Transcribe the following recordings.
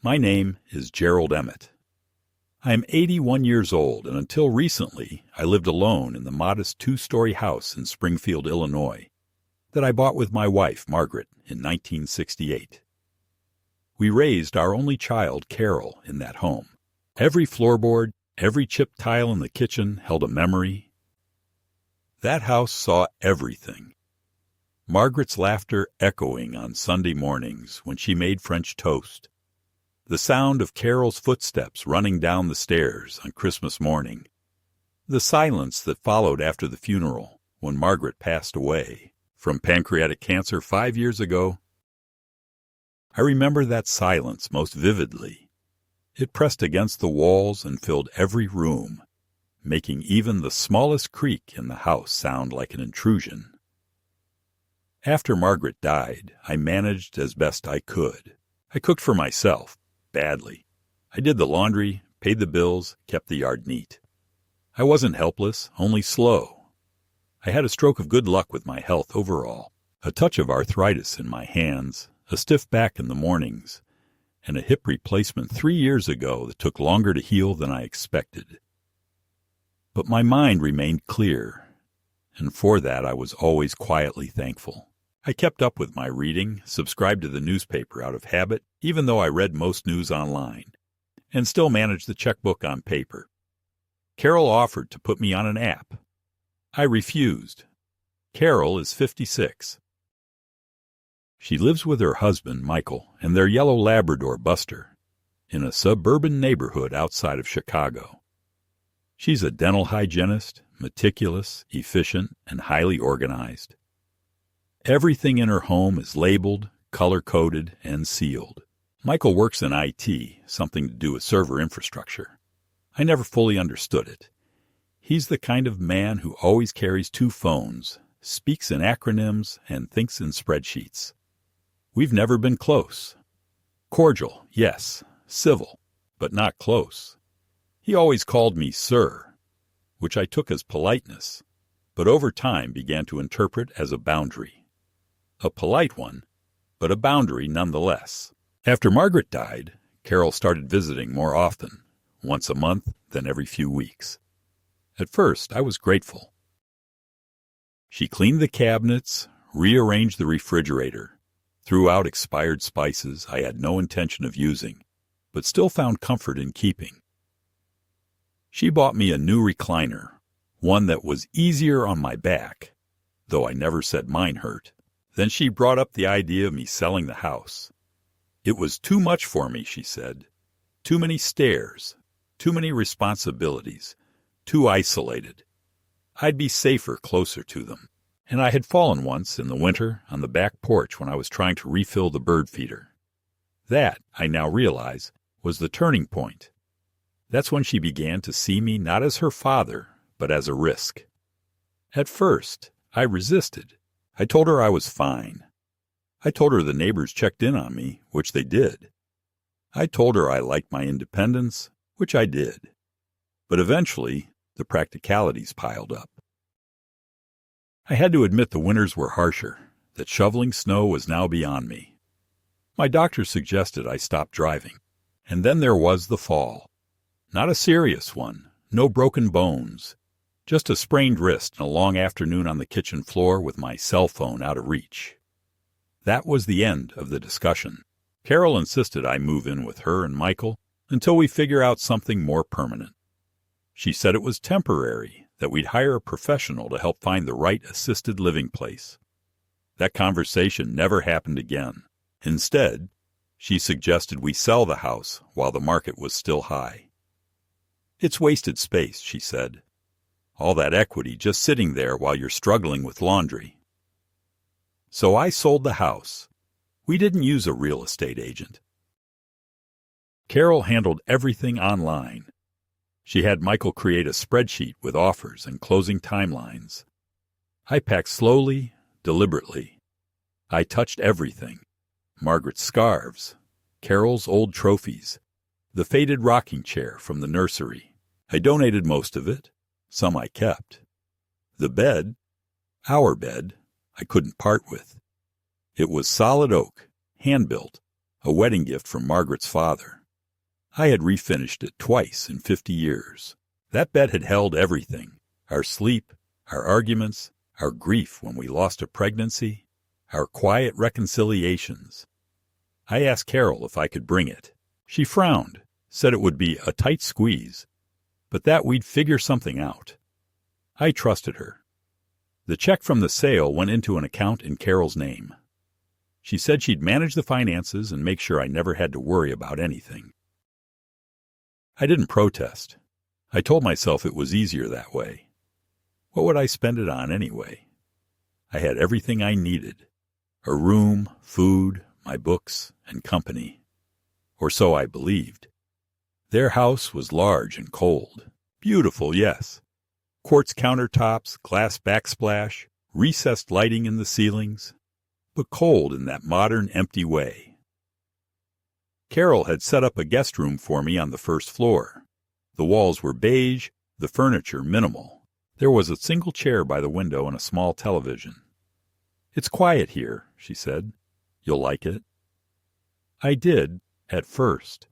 My name is Gerald Emmett. I am 81 years old, and until recently, I lived alone in the modest two-story house in Springfield, Illinois, that I bought with my wife, Margaret, in 1968. We raised our only child, Carol, in that home. Every floorboard, every chipped tile in the kitchen held a memory. That house saw everything. Margaret's laughter echoing on Sunday mornings when she made French toast. The sound of Carol's footsteps running down the stairs on Christmas morning. The silence that followed after the funeral when Margaret passed away from pancreatic cancer 5 years ago. I remember that silence most vividly. It pressed against the walls and filled every room, making even the smallest creak in the house sound like an intrusion. After Margaret died, I managed as best I could. I cooked for myself, badly. I did the laundry, paid the bills, kept the yard neat. I wasn't helpless, only slow. I had a stroke of good luck with my health overall, a touch of arthritis in my hands, a stiff back in the mornings, and a hip replacement 3 years ago that took longer to heal than I expected. But my mind remained clear, and for that I was always quietly thankful. I kept up with my reading, subscribed to the newspaper out of habit, even though I read most news online, and still managed the checkbook on paper. Carol offered to put me on an app. I refused. Carol is 56. She lives with her husband, Michael, and their yellow Labrador, Buster, in a suburban neighborhood outside of Chicago. She's a dental hygienist, meticulous, efficient, and highly organized. Everything in her home is labeled, color-coded, and sealed. Michael works in IT, something to do with server infrastructure. I never fully understood it. He's the kind of man who always carries 2 phones, speaks in acronyms, and thinks in spreadsheets. We've never been close. Cordial, yes. Civil, but not close. He always called me sir, which I took as politeness, but over time began to interpret as a boundary. A polite one, but a boundary nonetheless. After Margaret died, Carol started visiting more often, once a month, then every few weeks. At first, I was grateful. She cleaned the cabinets, rearranged the refrigerator, threw out expired spices I had no intention of using, but still found comfort in keeping. She bought me a new recliner, one that was easier on my back, though I never said mine hurt. Then she brought up the idea of me selling the house. It was too much for me, she said. Too many stairs, too many responsibilities, too isolated. I'd be safer closer to them. And I had fallen once in the winter on the back porch when I was trying to refill the bird feeder. That, I now realize, was the turning point. That's when she began to see me not as her father, but as a risk. At first, I resisted. I told her I was fine. I told her the neighbors checked in on me, which they did. I told her I liked my independence, which I did. But eventually, the practicalities piled up. I had to admit the winters were harsher, that shoveling snow was now beyond me. My doctor suggested I stop driving, and then there was the fall. Not a serious one, no broken bones, just a sprained wrist and a long afternoon on the kitchen floor with my cell phone out of reach. That was the end of the discussion. Carol insisted I move in with her and Michael until we figure out something more permanent. She said it was temporary, that we'd hire a professional to help find the right assisted living place. That conversation never happened again. Instead, she suggested we sell the house while the market was still high. It's wasted space, she said. All that equity just sitting there while you're struggling with laundry. So I sold the house. We didn't use a real estate agent. Carol handled everything online. She had Michael create a spreadsheet with offers and closing timelines. I packed slowly, deliberately. I touched everything. Margaret's scarves, Carol's old trophies, the faded rocking chair from the nursery. I donated most of it. Some I kept. The bed, our bed, I couldn't part with. It was solid oak, hand-built, a wedding gift from Margaret's father. I had refinished it twice in 50 years. That bed had held everything: our sleep, our arguments, our grief when we lost a pregnancy, our quiet reconciliations. I asked Carol if I could bring it. She frowned, said it would be a tight squeeze, but that we'd figure something out. I trusted her. The check from the sale went into an account in Carol's name. She said she'd manage the finances and make sure I never had to worry about anything. I didn't protest. I told myself it was easier that way. What would I spend it on anyway? I had everything I needed: a room, food, my books, and company. Or so I believed. Their house was large and cold. Beautiful, yes. Quartz countertops, glass backsplash, recessed lighting in the ceilings, but cold in that modern, empty way. Carol had set up a guest room for me on the first floor. The walls were beige, the furniture minimal. There was a single chair by the window and a small television. "It's quiet here," she said. "You'll like it." I did, at first.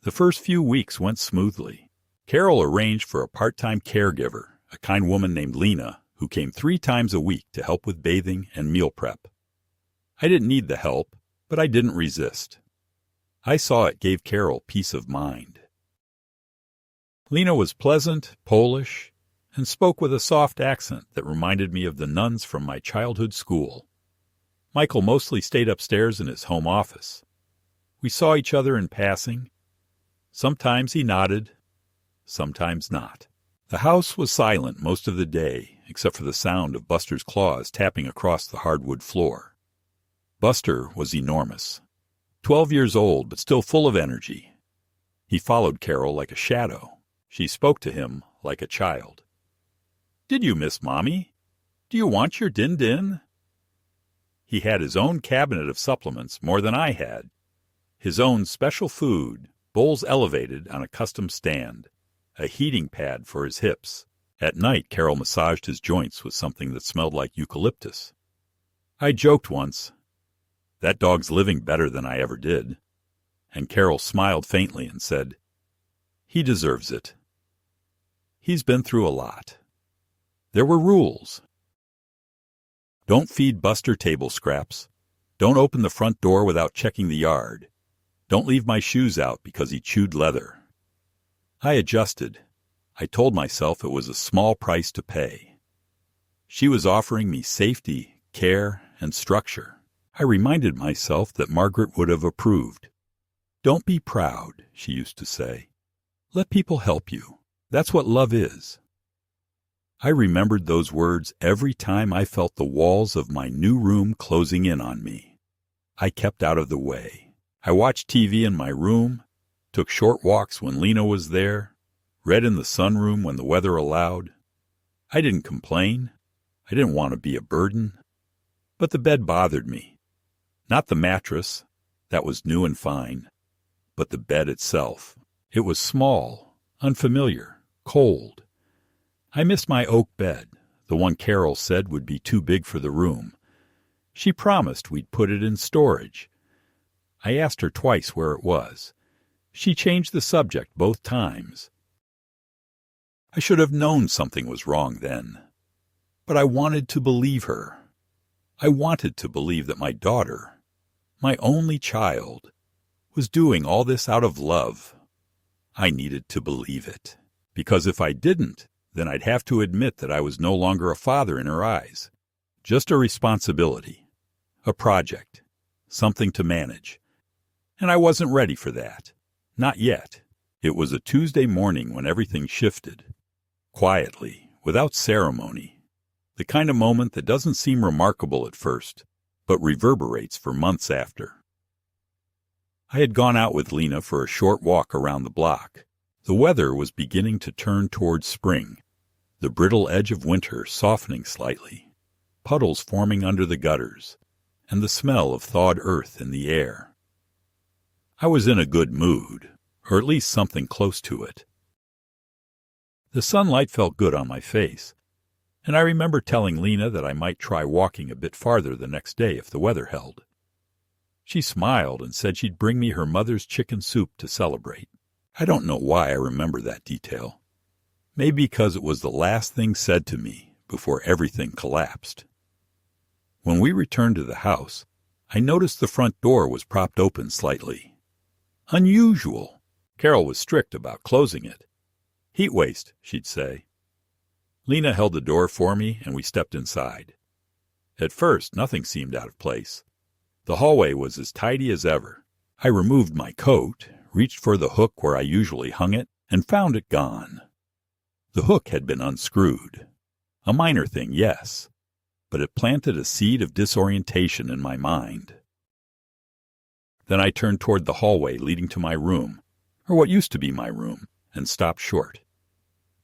The first few weeks went smoothly. Carol arranged for a part-time caregiver, a kind woman named Lena, who came 3 times a week to help with bathing and meal prep. I didn't need the help, but I didn't resist. I saw it gave Carol peace of mind. Lena was pleasant, Polish, and spoke with a soft accent that reminded me of the nuns from my childhood school. Michael mostly stayed upstairs in his home office. We saw each other in passing. Sometimes he nodded, sometimes not. The house was silent most of the day, except for the sound of Buster's claws tapping across the hardwood floor. Buster was enormous. 12 years old, but still full of energy. He followed Carol like a shadow. She spoke to him like a child. "Did you miss Mommy? Do you want your din-din?" He had his own cabinet of supplements, more than I had. His own special food, bowls elevated on a custom stand, a heating pad for his hips. At night, Carol massaged his joints with something that smelled like eucalyptus. I joked once, "That dog's living better than I ever did." And Carol smiled faintly and said, "He deserves it. He's been through a lot." There were rules. Don't feed Buster table scraps. Don't open the front door without checking the yard. Don't leave my shoes out because he chewed leather. I adjusted. I told myself it was a small price to pay. She was offering me safety, care, and structure. I reminded myself that Margaret would have approved. "Don't be proud," she used to say. "Let people help you. That's what love is." I remembered those words every time I felt the walls of my new room closing in on me. I kept out of the way. I watched TV in my room, took short walks when Lena was there, read in the sunroom when the weather allowed. I didn't complain. I didn't want to be a burden. But the bed bothered me. Not the mattress, that was new and fine, but the bed itself. It was small, unfamiliar, cold. I missed my oak bed, the one Carol said would be too big for the room. She promised we'd put it in storage. I asked her twice where it was. She changed the subject both times. I should have known something was wrong then. But I wanted to believe her. I wanted to believe that my daughter, my only child, was doing all this out of love. I needed to believe it, because if I didn't, then I'd have to admit that I was no longer a father in her eyes. Just a responsibility, a project, something to manage. And I wasn't ready for that. Not yet. It was a Tuesday morning when everything shifted. Quietly, without ceremony. The kind of moment that doesn't seem remarkable at first, but reverberates for months after. I had gone out with Lena for a short walk around the block. The weather was beginning to turn towards spring, the brittle edge of winter softening slightly, puddles forming under the gutters, and the smell of thawed earth in the air. I was in a good mood, or at least something close to it. The sunlight felt good on my face, and I remember telling Lena that I might try walking a bit farther the next day if the weather held. She smiled and said she'd bring me her mother's chicken soup to celebrate. I don't know why I remember that detail. Maybe because it was the last thing said to me before everything collapsed. When we returned to the house, I noticed the front door was propped open slightly. Unusual. Carol was strict about closing it. Heat waste, she'd say. Lena held the door for me, and we stepped inside. At first, nothing seemed out of place. The hallway was as tidy as ever. I removed my coat, reached for the hook where I usually hung it, and found it gone. The hook had been unscrewed. A minor thing, yes, but it planted a seed of disorientation in my mind. Then I turned toward the hallway leading to my room, or what used to be my room, and stopped short.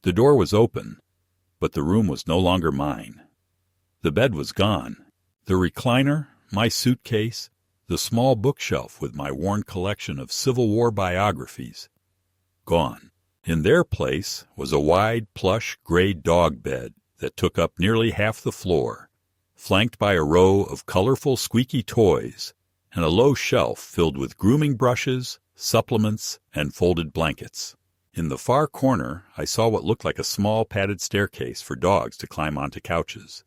The door was open, but the room was no longer mine. The bed was gone. The recliner, my suitcase, the small bookshelf with my worn collection of Civil War biographies, gone. In their place was a wide, plush, gray dog bed that took up nearly half the floor, flanked by a row of colorful, squeaky toys and a low shelf filled with grooming brushes, supplements, and folded blankets. In the far corner, I saw what looked like a small padded staircase for dogs to climb onto couches.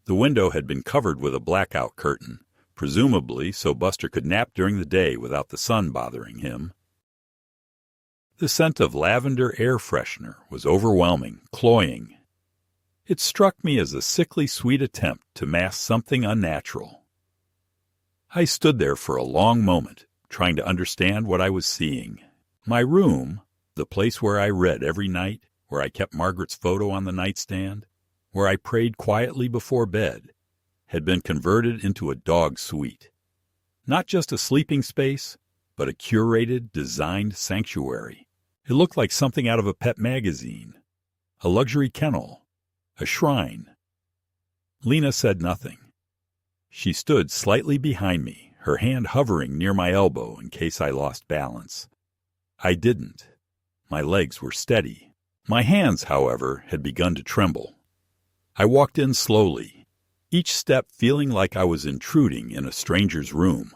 The window had been covered with a blackout curtain, presumably so Buster could nap during the day without the sun bothering him. The scent of lavender air freshener was overwhelming, cloying. It struck me as a sickly sweet attempt to mask something unnatural. I stood there for a long moment, trying to understand what I was seeing. My room, the place where I read every night, where I kept Margaret's photo on the nightstand, where I prayed quietly before bed, had been converted into a dog suite. Not just a sleeping space, but a curated, designed sanctuary. It looked like something out of a pet magazine, a luxury kennel, a shrine. Lena said nothing. She stood slightly behind me, her hand hovering near my elbow in case I lost balance. I didn't. My legs were steady. My hands, however, had begun to tremble. I walked in slowly, each step feeling like I was intruding in a stranger's room.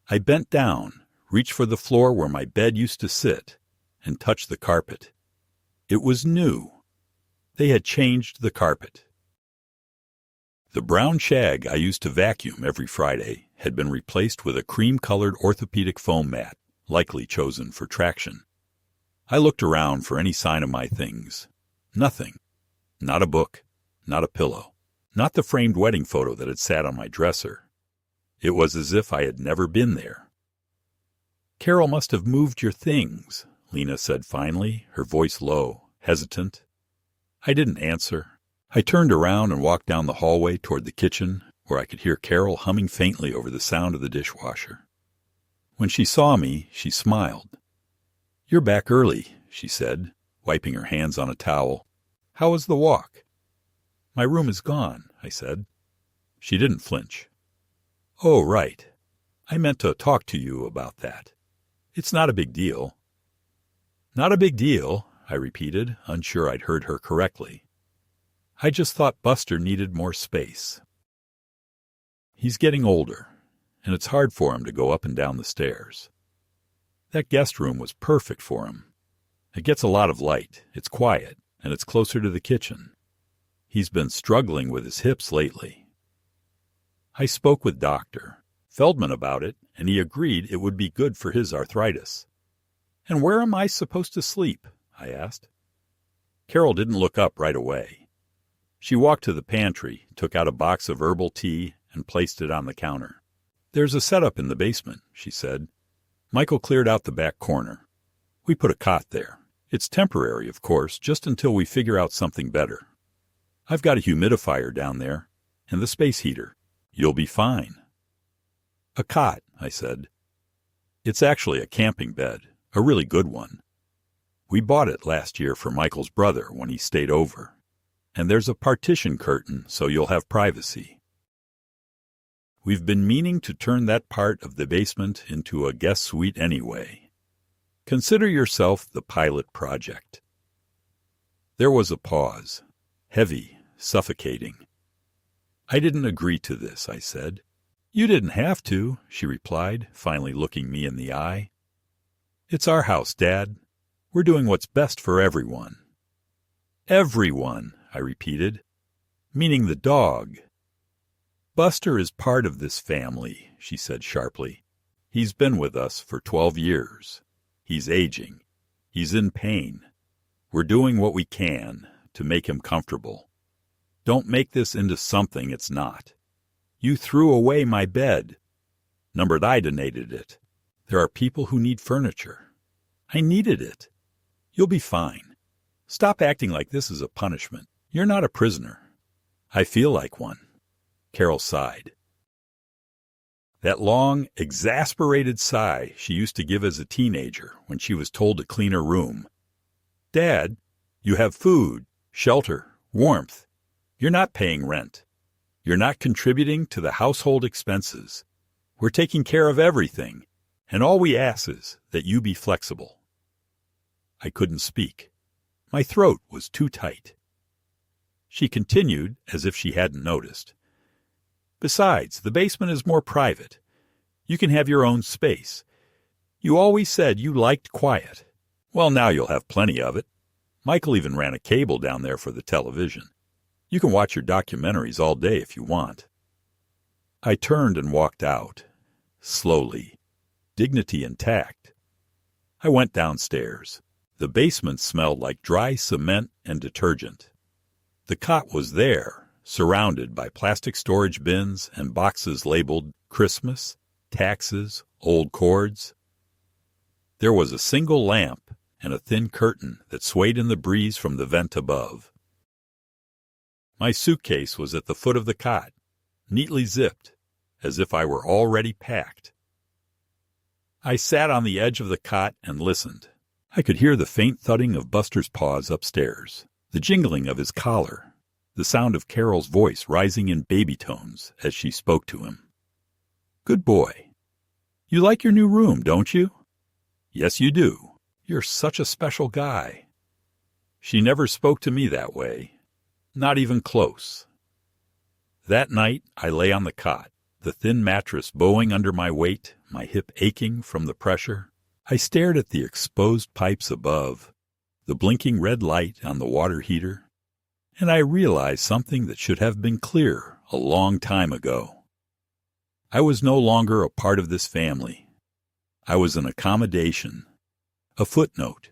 I bent down, reached for the floor where my bed used to sit, and touched the carpet. It was new. They had changed the carpet. The brown shag I used to vacuum every Friday had been replaced with a cream-colored orthopedic foam mat, likely chosen for traction. I looked around for any sign of my things. Nothing. Not a book, not a pillow, not the framed wedding photo that had sat on my dresser. It was as if I had never been there. "Carol must have moved your things," Lena said finally, her voice low, hesitant. I didn't answer. I turned around and walked down the hallway toward the kitchen, where I could hear Carol humming faintly over the sound of the dishwasher. When she saw me, she smiled. "You're back early," she said, wiping her hands on a towel. "How was the walk?" "My room is gone," I said. She didn't flinch. "Oh, right. I meant to talk to you about that. It's not a big deal." "Not a big deal," I repeated, unsure I'd heard her correctly. "I just thought Buster needed more space. He's getting older, and it's hard for him to go up and down the stairs. That guest room was perfect for him. It gets a lot of light, it's quiet, and it's closer to the kitchen. He's been struggling with his hips lately. I spoke with Dr. Feldman about it, and he agreed it would be good for his arthritis." "And where am I supposed to sleep?" I asked. Carol didn't look up right away. She walked to the pantry, took out a box of herbal tea, and placed it on the counter. "There's a setup in the basement," she said. "Michael cleared out the back corner. We put a cot there. It's temporary, of course, just until we figure out something better. I've got a humidifier down there, and the space heater. You'll be fine." "A cot," I said. "It's actually a camping bed, a really good one. We bought it last year for Michael's brother when he stayed over. And there's a partition curtain so you'll have privacy. We've been meaning to turn that part of the basement into a guest suite anyway. Consider yourself the pilot project." There was a pause, heavy, suffocating. "I didn't agree to this," I said. You didn't have to, she replied, finally looking me in the eye. It's our house, Dad. We're doing what's best for everyone. Everyone, I repeated, meaning the dog. Buster is part of this family, she said sharply. He's been with us for 12 years. He's aging. He's in pain. We're doing what we can to make him comfortable. Don't make this into something it's not. You threw away my bed. Numbered I donated it. There are people who need furniture. I needed it. You'll be fine. Stop acting like this is a punishment. You're not a prisoner. I feel like one. Carol sighed. That long, exasperated sigh she used to give as a teenager when she was told to clean her room. Dad, you have food, shelter, warmth. You're not paying rent. You're not contributing to the household expenses. We're taking care of everything, and all we ask is that you be flexible. I couldn't speak. My throat was too tight. She continued, as if she hadn't noticed. Besides, the basement is more private. You can have your own space. You always said you liked quiet. Well, now you'll have plenty of it. Michael even ran a cable down there for the television. You can watch your documentaries all day if you want. I turned and walked out, slowly, dignity intact. I went downstairs. The basement smelled like dry cement and detergent. The cot was there, surrounded by plastic storage bins and boxes labeled Christmas, taxes, old cords. There was a single lamp and a thin curtain that swayed in the breeze from the vent above. My suitcase was at the foot of the cot, neatly zipped, as if I were already packed. I sat on the edge of the cot and listened. I could hear the faint thudding of Buster's paws upstairs, the jingling of his collar, the sound of Carol's voice rising in baby tones as she spoke to him. Good boy. You like your new room, don't you? Yes, you do. You're such a special guy. She never spoke to me that way. Not even close. That night, I lay on the cot, the thin mattress bowing under my weight, my hip aching from the pressure. I stared at the exposed pipes above, the blinking red light on the water heater, and I realized something that should have been clear a long time ago. I was no longer a part of this family. I was an accommodation, a footnote,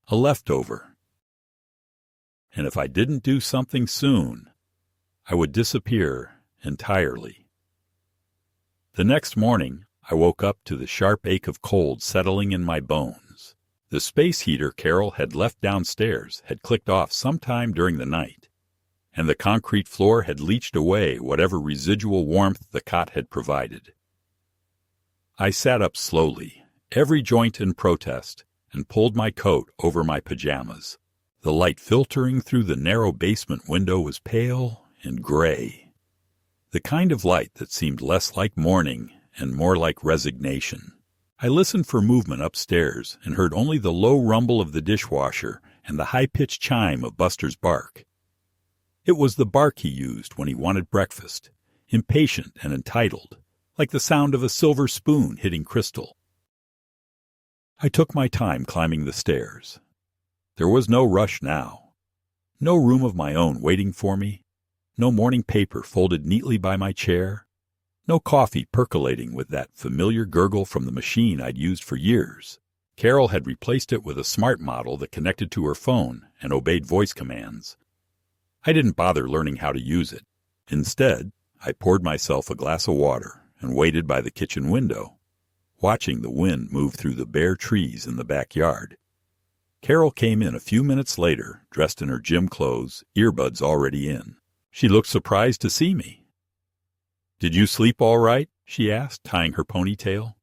a leftover. And if I didn't do something soon, I would disappear entirely. The next morning, I woke up to the sharp ache of cold settling in my bones. The space heater Carol had left downstairs had clicked off sometime during the night, and the concrete floor had leached away whatever residual warmth the cot had provided. I sat up slowly, every joint in protest, and pulled my coat over my pajamas. The light filtering through the narrow basement window was pale and gray, the kind of light that seemed less like morning and more like resignation. I listened for movement upstairs and heard only the low rumble of the dishwasher and the high-pitched chime of Buster's bark. It was the bark he used when he wanted breakfast, impatient and entitled, like the sound of a silver spoon hitting crystal. I took my time climbing the stairs. There was no rush now. No room of my own waiting for me. No morning paper folded neatly by my chair. No coffee percolating with that familiar gurgle from the machine I'd used for years. Carol had replaced it with a smart model that connected to her phone and obeyed voice commands. I didn't bother learning how to use it. Instead, I poured myself a glass of water and waited by the kitchen window, watching the wind move through the bare trees in the backyard. Carol came in a few minutes later, dressed in her gym clothes, earbuds already in. She looked surprised to see me. "Did you sleep all right?" she asked, tying her ponytail.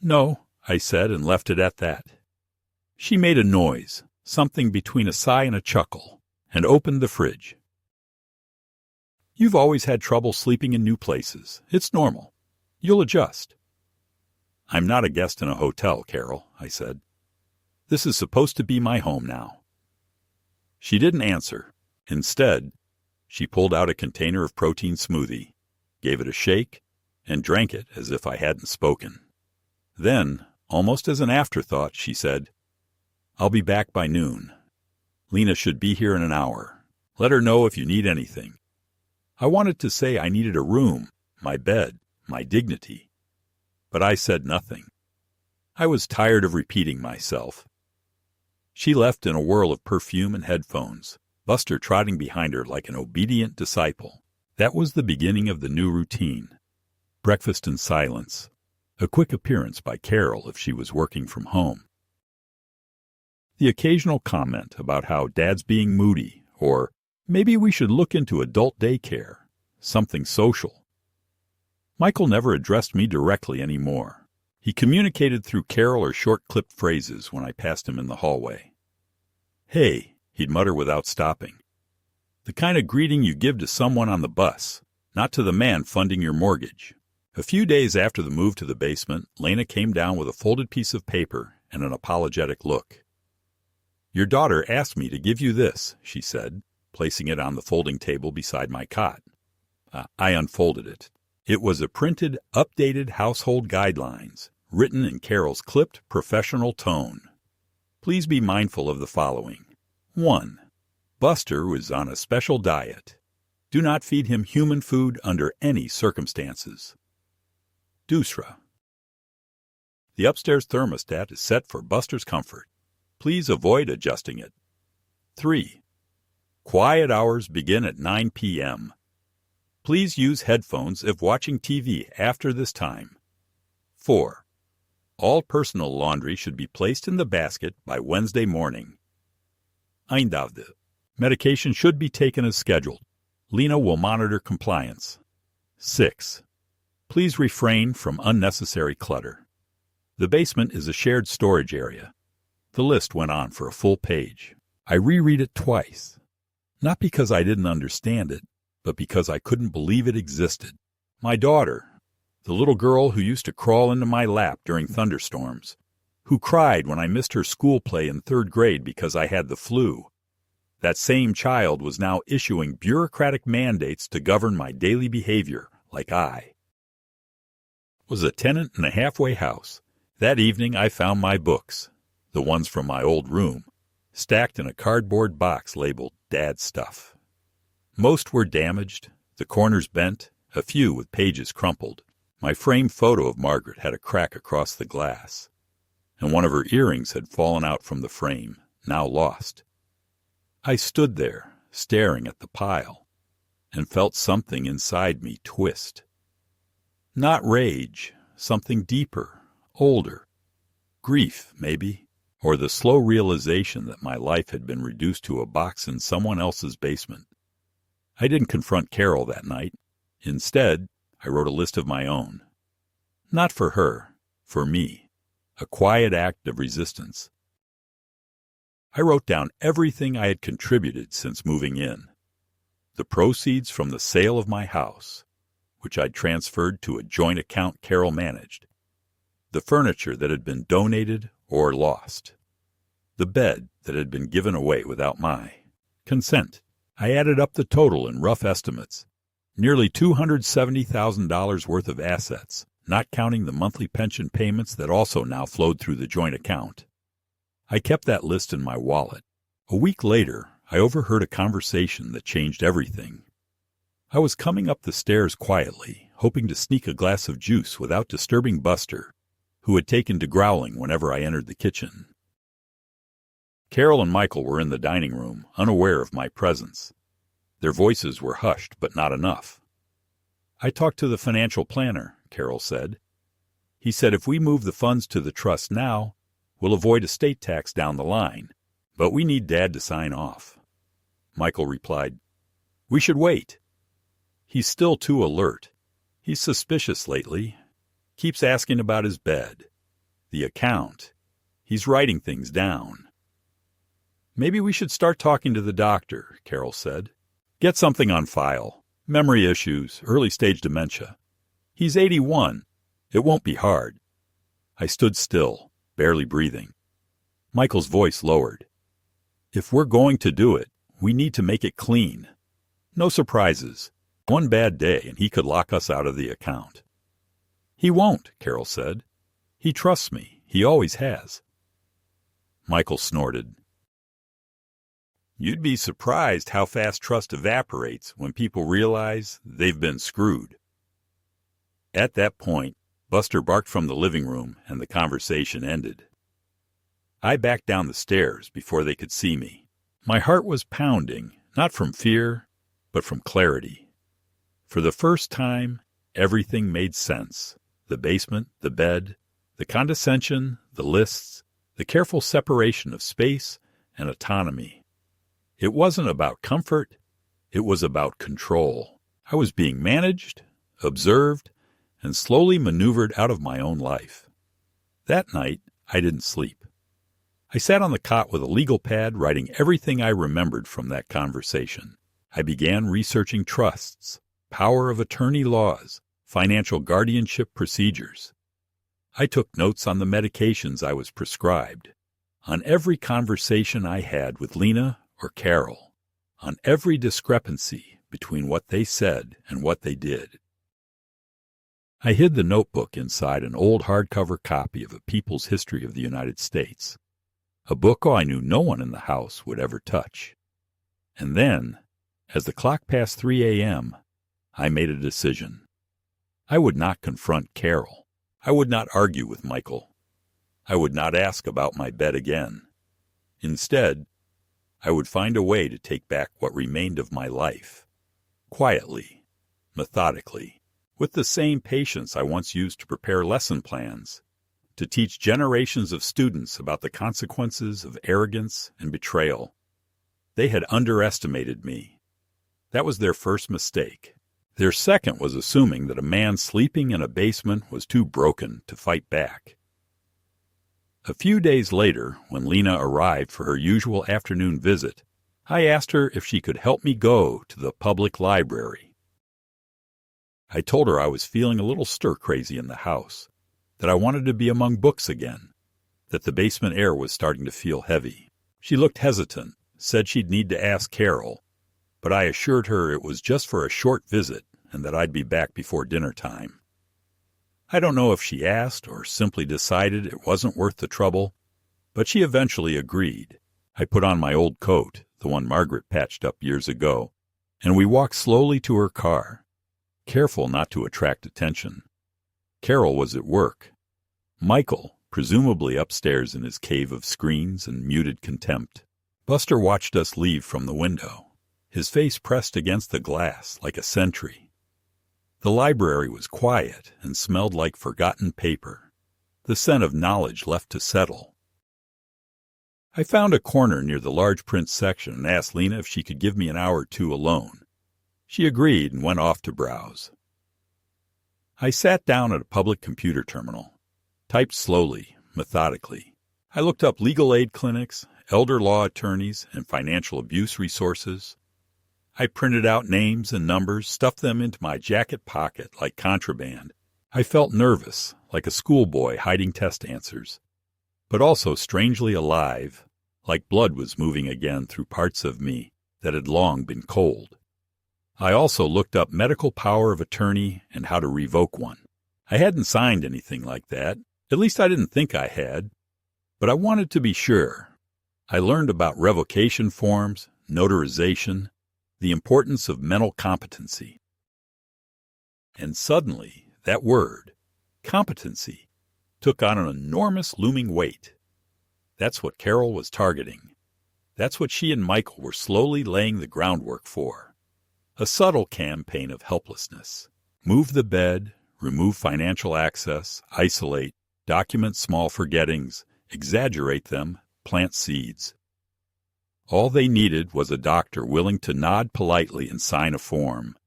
"No," I said, and left it at that. She made a noise, something between a sigh and a chuckle, and opened the fridge. "You've always had trouble sleeping in new places. It's normal. You'll adjust." "I'm not a guest in a hotel, Carol," I said. "This is supposed to be my home now." She didn't answer. Instead, she pulled out a container of protein smoothie, gave it a shake, and drank it as if I hadn't spoken. Then, almost as an afterthought, she said, "I'll be back by noon. Lena should be here in an hour. Let her know if you need anything." I wanted to say I needed a room, my bed, my dignity. But I said nothing. I was tired of repeating myself. She left in a whirl of perfume and headphones, Buster trotting behind her like an obedient disciple. That was the beginning of the new routine. Breakfast in silence. A quick appearance by Carol if she was working from home. The occasional comment about how Dad's being moody, or maybe we should look into adult daycare, something social. Michael never addressed me directly anymore. He communicated through Carol or short-clipped phrases when I passed him in the hallway. "Hey," he'd mutter without stopping. The kind of greeting you give to someone on the bus, not to the man funding your mortgage. A few days after the move to the basement, Lena came down with a folded piece of paper and an apologetic look. "Your daughter asked me to give you this," she said, placing it on the folding table beside my cot. I unfolded it. It was a printed, updated household guidelines, written in Carol's clipped, professional tone. Please be mindful of the following. 1. Buster was on a special diet. Do not feed him human food under any circumstances. Dusra. The upstairs thermostat is set for Buster's comfort. Please avoid adjusting it. 3. Quiet hours begin at 9 p.m. Please use headphones if watching TV after this time. 4. All personal laundry should be placed in the basket by Wednesday morning. Eindavde. Medication should be taken as scheduled. Lena will monitor compliance. 6. Please refrain from unnecessary clutter. The basement is a shared storage area. The list went on for a full page. I reread it twice. Not because I didn't understand it, but because I couldn't believe it existed. My daughter, the little girl who used to crawl into my lap during thunderstorms, who cried when I missed her school play in 3rd grade because I had the flu. That same child was now issuing bureaucratic mandates to govern my daily behavior, like I was a tenant in a halfway house. That evening I found my books, the ones from my old room, stacked in a cardboard box labeled Dad Stuff. Most were damaged, the corners bent, a few with pages crumpled. My framed photo of Margaret had a crack across the glass, and one of her earrings had fallen out from the frame, now lost. I stood there, staring at the pile, and felt something inside me twist. Not rage, something deeper, older. Grief, maybe, or the slow realization that my life had been reduced to a box in someone else's basement. I didn't confront Carol that night. Instead, I wrote a list of my own. Not for her, for me. A quiet act of resistance. I wrote down everything I had contributed since moving in. The proceeds from the sale of my house, which I'd transferred to a joint account Carol managed. The furniture that had been donated or lost. The bed that had been given away without my consent. I added up the total in rough estimates. Nearly $270,000 worth of assets, not counting the monthly pension payments that also now flowed through the joint account. I kept that list in my wallet. A week later, I overheard a conversation that changed everything. I was coming up the stairs quietly, hoping to sneak a glass of juice without disturbing Buster, who had taken to growling whenever I entered the kitchen. Carol and Michael were in the dining room, unaware of my presence. Their voices were hushed, but not enough. "I talked to the financial planner," Carol said. "He said if we move the funds to the trust now, we'll avoid estate tax down the line, but we need Dad to sign off." Michael replied, "We should wait. He's still too alert. He's suspicious lately. Keeps asking about his bed. The account. He's writing things down." "Maybe we should start talking to the doctor," Carol said. "Get something on file. Memory issues, early-stage dementia. He's 81. It won't be hard." I stood still, barely breathing. Michael's voice lowered. "If we're going to do it, we need to make it clean. No surprises. One bad day and he could lock us out of the account." "He won't," Carol said. "He trusts me. He always has." Michael snorted. "You'd be surprised how fast trust evaporates when people realize they've been screwed." At that point, Buster barked from the living room and the conversation ended. I backed down the stairs before they could see me. My heart was pounding, not from fear, but from clarity. For the first time, everything made sense. The basement, the bed, the condescension, the lists, the careful separation of space and autonomy. It wasn't about comfort, it was about control. I was being managed, observed, and slowly maneuvered out of my own life. That night, I didn't sleep. I sat on the cot with a legal pad writing everything I remembered from that conversation. I began researching trusts, power of attorney laws, financial guardianship procedures. I took notes on the medications I was prescribed, on every conversation I had with Lena or Carol, on every discrepancy between what they said and what they did. I hid the notebook inside an old hardcover copy of A People's History of the United States, a book I knew no one in the house would ever touch. And then, as the clock passed 3 a.m., I made a decision. I would not confront Carol. I would not argue with Michael. I would not ask about my bed again. Instead, I would find a way to take back what remained of my life, quietly, methodically, with the same patience I once used to prepare lesson plans, to teach generations of students about the consequences of arrogance and betrayal. They had underestimated me. That was their first mistake. Their second was assuming that a man sleeping in a basement was too broken to fight back. A few days later, when Lena arrived for her usual afternoon visit, I asked her if she could help me go to the public library. I told her I was feeling a little stir-crazy in the house, that I wanted to be among books again, that the basement air was starting to feel heavy. She looked hesitant, said she'd need to ask Carol, but I assured her it was just for a short visit and that I'd be back before dinner time. I don't know if she asked or simply decided it wasn't worth the trouble, but she eventually agreed. I put on my old coat, the one Margaret patched up years ago, and we walked slowly to her car, careful not to attract attention. Carol was at work. Michael, presumably upstairs in his cave of screens and muted contempt. Buster watched us leave from the window, his face pressed against the glass like a sentry. The library was quiet and smelled like forgotten paper, the scent of knowledge left to settle. I found a corner near the large print section and asked Lena if she could give me an hour or two alone. She agreed and went off to browse. I sat down at a public computer terminal, typed slowly, methodically. I looked up legal aid clinics, elder law attorneys, and financial abuse resources. I printed out names and numbers, stuffed them into my jacket pocket like contraband. I felt nervous, like a schoolboy hiding test answers, but also strangely alive, like blood was moving again through parts of me that had long been cold. I also looked up medical power of attorney and how to revoke one. I hadn't signed anything like that. At least I didn't think I had. But I wanted to be sure. I learned about revocation forms, notarization, the importance of mental competency. And suddenly, that word, competency, took on an enormous looming weight. That's what Carol was targeting. That's what she and Michael were slowly laying the groundwork for. A subtle campaign of helplessness. Move the bed, remove financial access, isolate, document small forgettings, exaggerate them, plant seeds. All they needed was a doctor willing to nod politely and sign a form.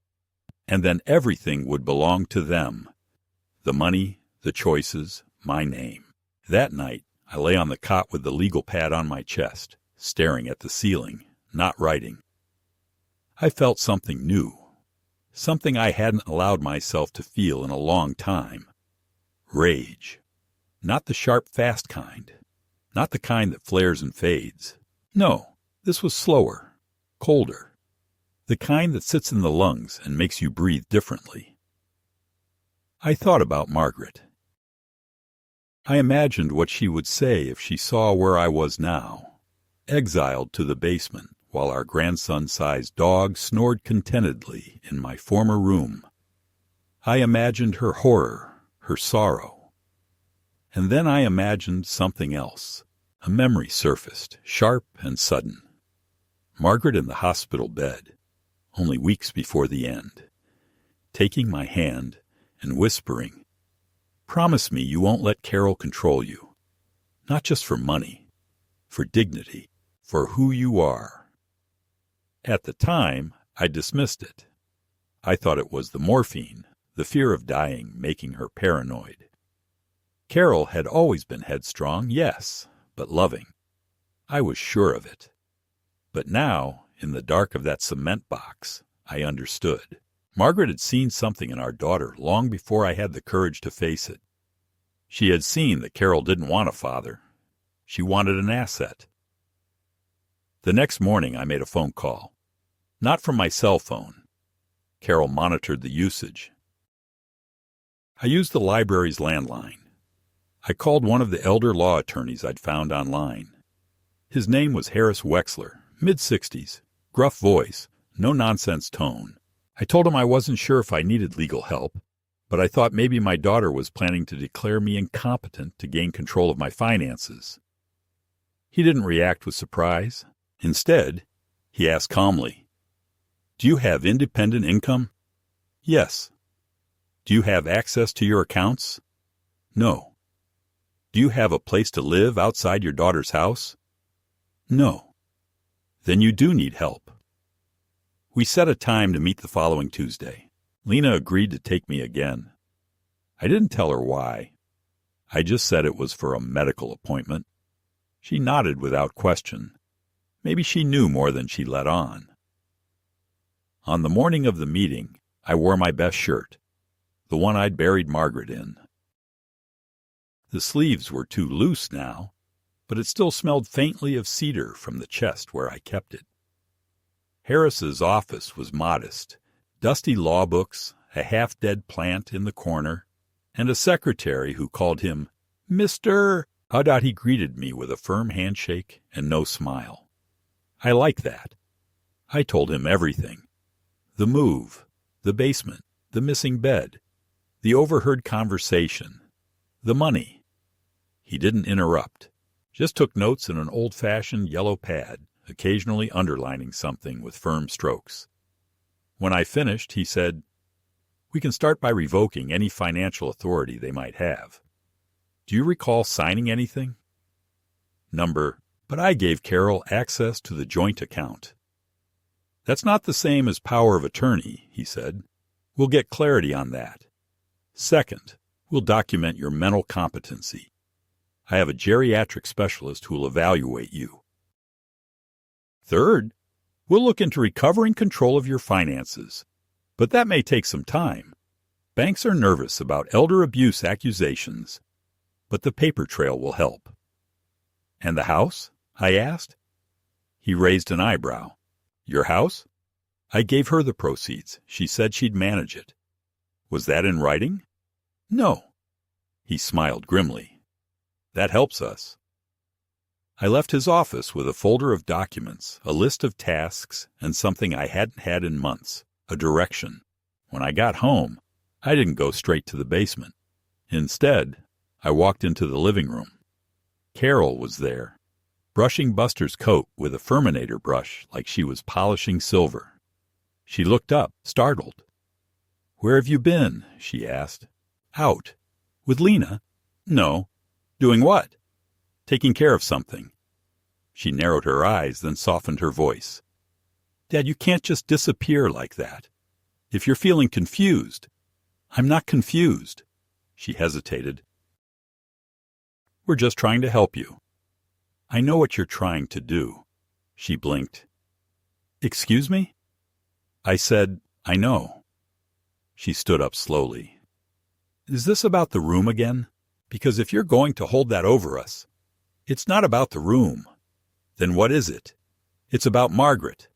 And then everything would belong to them. The money, the choices, my name. That night, I lay on the cot with the legal pad on my chest, staring at the ceiling, not writing. I felt something new, something I hadn't allowed myself to feel in a long time. Rage. Not the sharp, fast kind. Not the kind that flares and fades. No, this was slower, colder. The kind that sits in the lungs and makes you breathe differently. I thought about Margaret. I imagined what she would say if she saw where I was now, exiled to the basement while our grandson-sized dog snored contentedly in my former room. I imagined her horror, her sorrow. And then I imagined something else. A memory surfaced, sharp and sudden. Margaret in the hospital bed, only weeks before the end, taking my hand and whispering, "Promise me you won't let Carol control you. Not just for money, for dignity, for who you are." At the time, I dismissed it. I thought it was the morphine, the fear of dying making her paranoid. Carol had always been headstrong, yes, but loving. I was sure of it. But now, in the dark of that cement box, I understood. Margaret had seen something in our daughter long before I had the courage to face it. She had seen that Carol didn't want a father. She wanted an asset. The next morning I made a phone call. Not from my cell phone. Carol monitored the usage. I used the library's landline. I called one of the elder law attorneys I'd found online. His name was Harris Wexler, mid-60s, gruff voice, no-nonsense tone. I told him I wasn't sure if I needed legal help, but I thought maybe my daughter was planning to declare me incompetent to gain control of my finances. He didn't react with surprise. Instead, he asked calmly, "Do you have independent income?" "Yes." "Do you have access to your accounts?" "No." "Do you have a place to live outside your daughter's house?" "No." "Then you do need help." We set a time to meet the following Tuesday. Lena agreed to take me again. I didn't tell her why. I just said it was for a medical appointment. She nodded without question. Maybe she knew more than she let on. On the morning of the meeting, I wore my best shirt, the one I'd buried Margaret in. The sleeves were too loose now, but it still smelled faintly of cedar from the chest where I kept it. Harris's office was modest, dusty law books, a half-dead plant in the corner, and a secretary who called him Mr. How about he greeted me with a firm handshake and no smile? I like that. I told him everything. The move, the basement, the missing bed, the overheard conversation, the money. He didn't interrupt, just took notes in an old-fashioned yellow pad, occasionally underlining something with firm strokes. When I finished, he said, "We can start by revoking any financial authority they might have. Do you recall signing anything?" But I gave Carol access to the joint account. "That's not the same as power of attorney," he said. "We'll get clarity on that. Second, we'll document your mental competency. I have a geriatric specialist who will evaluate you. Third, we'll look into recovering control of your finances. But that may take some time. Banks are nervous about elder abuse accusations, but the paper trail will help." "And the house?" I asked. He raised an eyebrow. "Your house?" "I gave her the proceeds. She said she'd manage it." "Was that in writing?" "No." He smiled grimly. "That helps us." I left his office with a folder of documents, a list of tasks, and something I hadn't had in months, a direction. When I got home, I didn't go straight to the basement. Instead, I walked into the living room. Carol was there, brushing Buster's coat with a Furminator brush like she was polishing silver. She looked up, startled. "Where have you been?" she asked. "Out." "With Lena?" "No." "Doing what?" "Taking care of something." She narrowed her eyes, then softened her voice. "Dad, you can't just disappear like that. If you're feeling confused—" "I'm not confused." She hesitated. "We're just trying to help you." "I know what you're trying to do." She blinked. "Excuse me?" I said, "I know." She stood up slowly. "Is this about the room again? Because if you're going to hold that over us—" "It's not about the room." "Then what is it?" "It's about Margaret."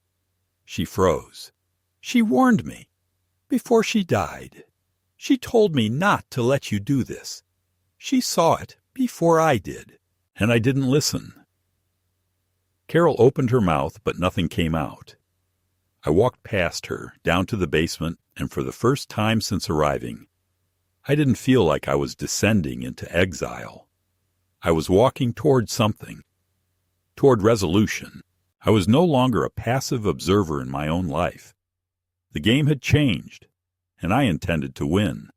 She froze. "She warned me. Before she died." She told me not to let you do this. She saw it before I did, and I didn't listen. Carol opened her mouth, but nothing came out. I walked past her, down to the basement, and for the first time since arriving, I didn't feel like I was descending into exile. I was walking toward something, toward resolution. I was no longer a passive observer in my own life. The game had changed, and I intended to win.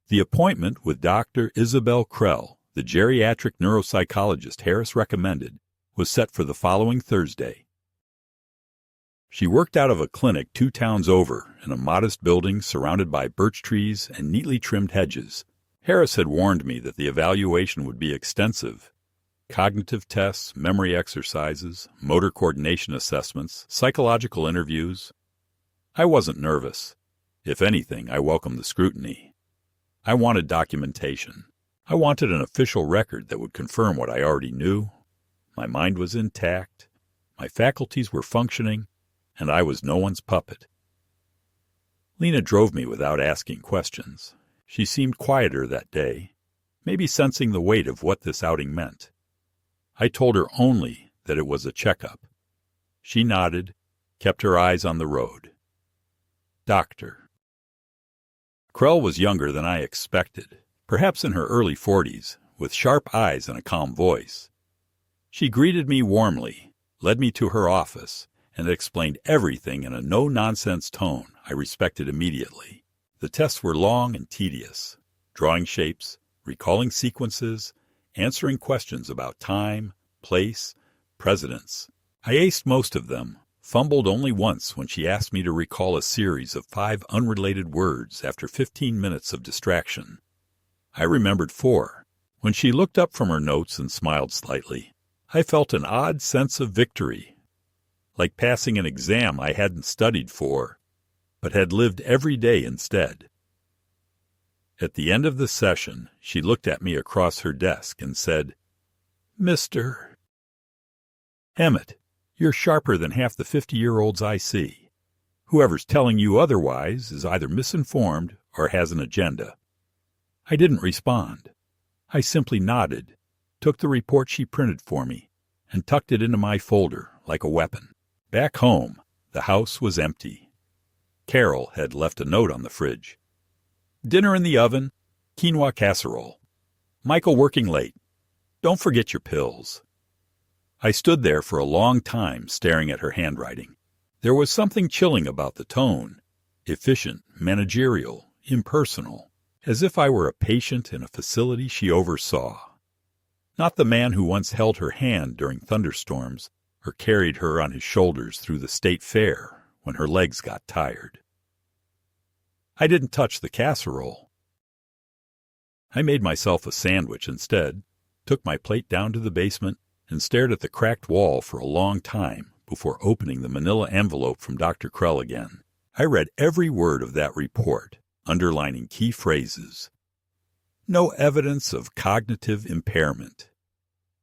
The appointment with Dr. Isabel Krell, the geriatric neuropsychologist Harris recommended, was set for the following Thursday. She worked out of a clinic 2 towns over in a modest building surrounded by birch trees and neatly trimmed hedges. Harris had warned me that the evaluation would be extensive. Cognitive tests, memory exercises, motor coordination assessments, psychological interviews. I wasn't nervous. If anything, I welcomed the scrutiny. I wanted documentation. I wanted an official record that would confirm what I already knew. My mind was intact. My faculties were functioning, and I was no one's puppet. Lena drove me without asking questions. She seemed quieter that day, maybe sensing the weight of what this outing meant. I told her only that it was a checkup. She nodded, kept her eyes on the road. Doctor. Krell was younger than I expected, perhaps in her early 40s, with sharp eyes and a calm voice. She greeted me warmly, led me to her office, and explained everything in a no-nonsense tone I respected immediately. The tests were long and tedious, drawing shapes, recalling sequences, answering questions about time, place, precedence. I aced most of them, fumbled only once when she asked me to recall a series of 5 unrelated words after 15 minutes of distraction. I remembered 4. When she looked up from her notes and smiled slightly, I felt an odd sense of victory, like passing an exam I hadn't studied for, but had lived every day instead. At the end of the session, she looked at me across her desk and said, "Mr. Emmett, you're sharper than half the 50-year-olds I see. Whoever's telling you otherwise is either misinformed or has an agenda." I didn't respond. I simply nodded, took the report she printed for me, and tucked it into my folder like a weapon. Back home, the house was empty. Carol had left a note on the fridge. "Dinner in the oven, quinoa casserole. Michael working late. Don't forget your pills." I stood there for a long time staring at her handwriting. There was something chilling about the tone, efficient, managerial, impersonal, as if I were a patient in a facility she oversaw. Not the man who once held her hand during thunderstorms or carried her on his shoulders through the state fair when her legs got tired. I didn't touch the casserole. I made myself a sandwich instead, took my plate down to the basement, and stared at the cracked wall for a long time before opening the manila envelope from Dr. Krell again. I read every word of that report, underlining key phrases. No evidence of cognitive impairment.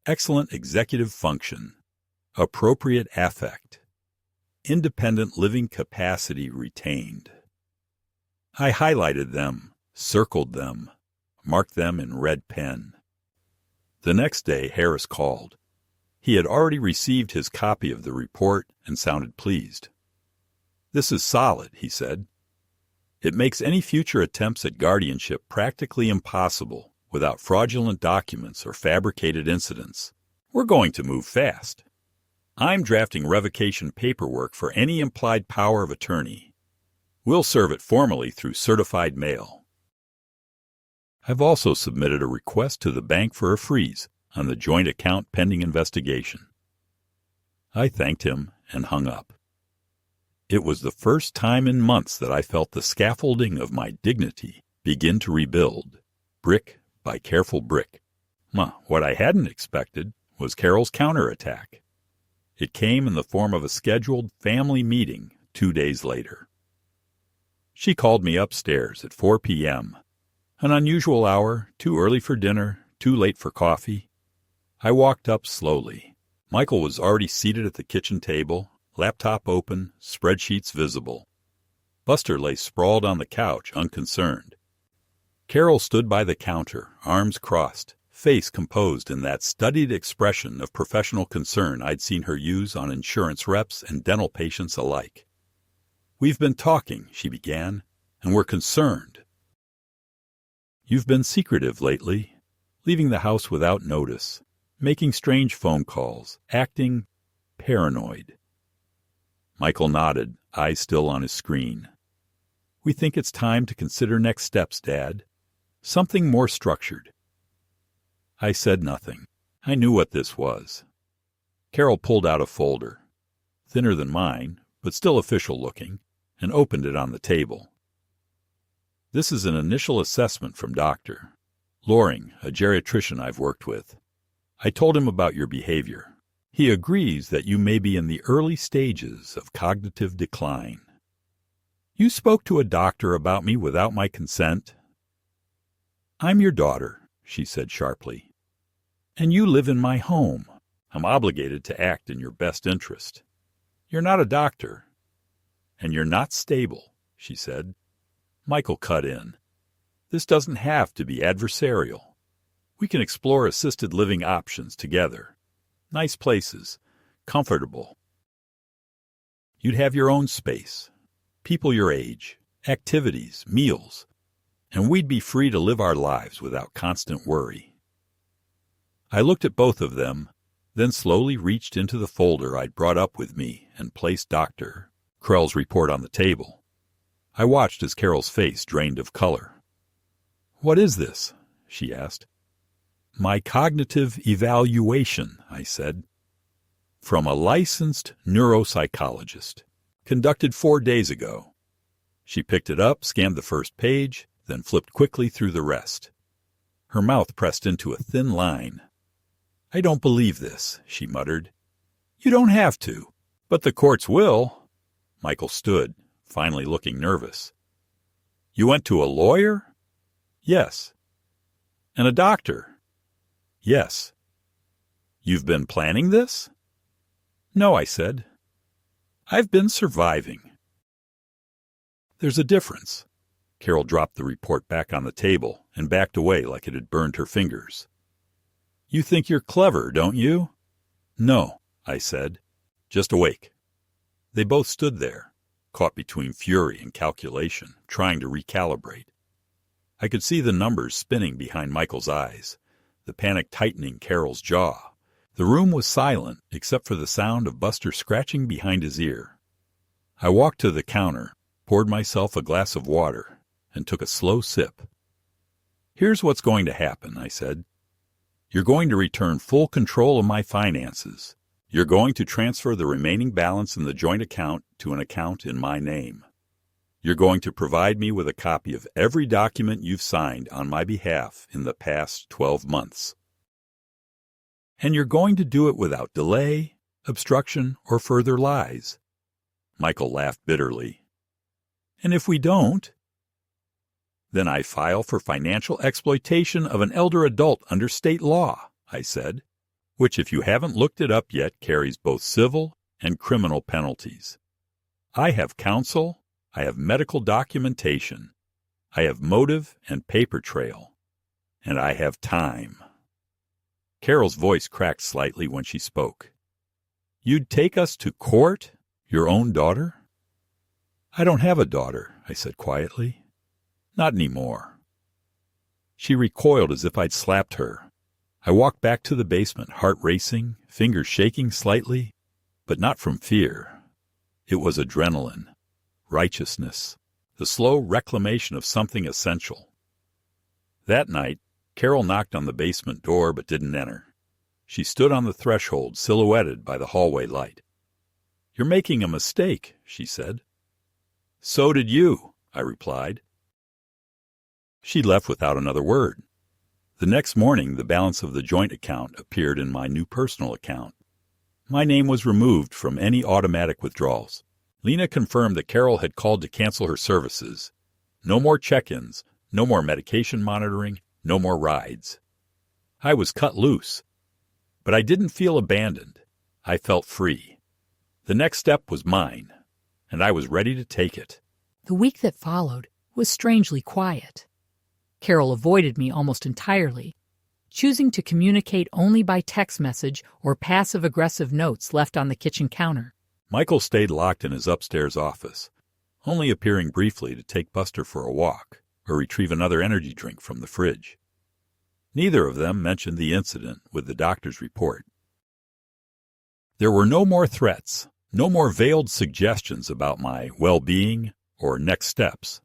Excellent executive function. Appropriate affect. Independent living capacity retained. I highlighted them, circled them, marked them in red pen. The next day, Harris called. He had already received his copy of the report and sounded pleased. "This is solid," he said. "It makes any future attempts at guardianship practically impossible without fraudulent documents or fabricated incidents. We're going to move fast. I'm drafting revocation paperwork for any implied power of attorney. We'll serve it formally through certified mail. I've also submitted a request to the bank for a freeze on the joint account pending investigation." I thanked him and hung up. It was the first time in months that I felt the scaffolding of my dignity begin to rebuild, brick by careful brick. What I hadn't expected was Carol's counterattack. It came in the form of a scheduled family meeting 2 days later. She called me upstairs at 4 p.m., an unusual hour, too early for dinner, too late for coffee. I walked up slowly. Michael was already seated at the kitchen table, laptop open, spreadsheets visible. Buster lay sprawled on the couch, unconcerned. Carol stood by the counter, arms crossed, face composed in that studied expression of professional concern I'd seen her use on insurance reps and dental patients alike. "We've been talking," she began, "and we're concerned. You've been secretive lately, leaving the house without notice, making strange phone calls, acting paranoid." Michael nodded, eyes still on his screen. "We think it's time to consider next steps, Dad. Something more structured." I said nothing. I knew what this was. Carol pulled out a folder, thinner than mine, but still official-looking, and opened it on the table. "This is an initial assessment from Dr. Loring, a geriatrician I've worked with. I told him about your behavior. He agrees that you may be in the early stages of cognitive decline." "You spoke to a doctor about me without my consent?" "I'm your daughter," she said sharply. "And you live in my home. I'm obligated to act in your best interest. You're not a doctor. And you're not stable," she said. Michael cut in. "This doesn't have to be adversarial. We can explore assisted living options together. Nice places, comfortable. You'd have your own space, people your age, activities, meals, and we'd be free to live our lives without constant worry." I looked at both of them, then slowly reached into the folder I'd brought up with me and placed Dr. Krell's report on the table. I watched as Carol's face drained of color. "What is this?" she asked. "My cognitive evaluation," I said. "From a licensed neuropsychologist. Conducted 4 days ago." She picked it up, scanned the first page, then flipped quickly through the rest. Her mouth pressed into a thin line. "I don't believe this," she muttered. "You don't have to, but the courts will." Michael stood, finally looking nervous. "You went to a lawyer?" "Yes." "And a doctor?" "Yes." "You've been planning this?" "No," I said. "I've been surviving." "There's a difference." Carol dropped the report back on the table and backed away like it had burned her fingers. "You think you're clever, don't you?" "No," I said. "Just awake." They both stood there, caught between fury and calculation, trying to recalibrate. I could see the numbers spinning behind Michael's eyes, the panic tightening Carol's jaw. The room was silent except for the sound of Buster scratching behind his ear. I walked to the counter, poured myself a glass of water, and took a slow sip. "Here's what's going to happen," I said. "You're going to return full control of my finances. You're going to transfer the remaining balance in the joint account to an account in my name. You're going to provide me with a copy of every document you've signed on my behalf in the past 12 months. And you're going to do it without delay, obstruction, or further lies." Michael laughed bitterly. "And if we don't?" "Then I file for financial exploitation of an elder adult under state law," I said, "which, if you haven't looked it up yet, carries both civil and criminal penalties. I have counsel, I have medical documentation, I have motive and paper trail, and I have time." Carol's voice cracked slightly when she spoke. "You'd take us to court? Your own daughter?" "I don't have a daughter," I said quietly. "Not anymore." She recoiled as if I'd slapped her. I walked back to the basement, heart racing, fingers shaking slightly, but not from fear. It was adrenaline, righteousness, the slow reclamation of something essential. That night, Carol knocked on the basement door but didn't enter. She stood on the threshold, silhouetted by the hallway light. "You're making a mistake," she said. "So did you," I replied. She left without another word. The next morning, the balance of the joint account appeared in my new personal account. My name was removed from any automatic withdrawals. Lena confirmed that Carol had called to cancel her services. No more check-ins, no more medication monitoring, no more rides. I was cut loose. But I didn't feel abandoned. I felt free. The next step was mine, and I was ready to take it. The week that followed was strangely quiet. Carol avoided me almost entirely, choosing to communicate only by text message or passive-aggressive notes left on the kitchen counter. Michael stayed locked in his upstairs office, only appearing briefly to take Buster for a walk or retrieve another energy drink from the fridge. Neither of them mentioned the incident with the doctor's report. There were no more threats, no more veiled suggestions about my well-being or next steps.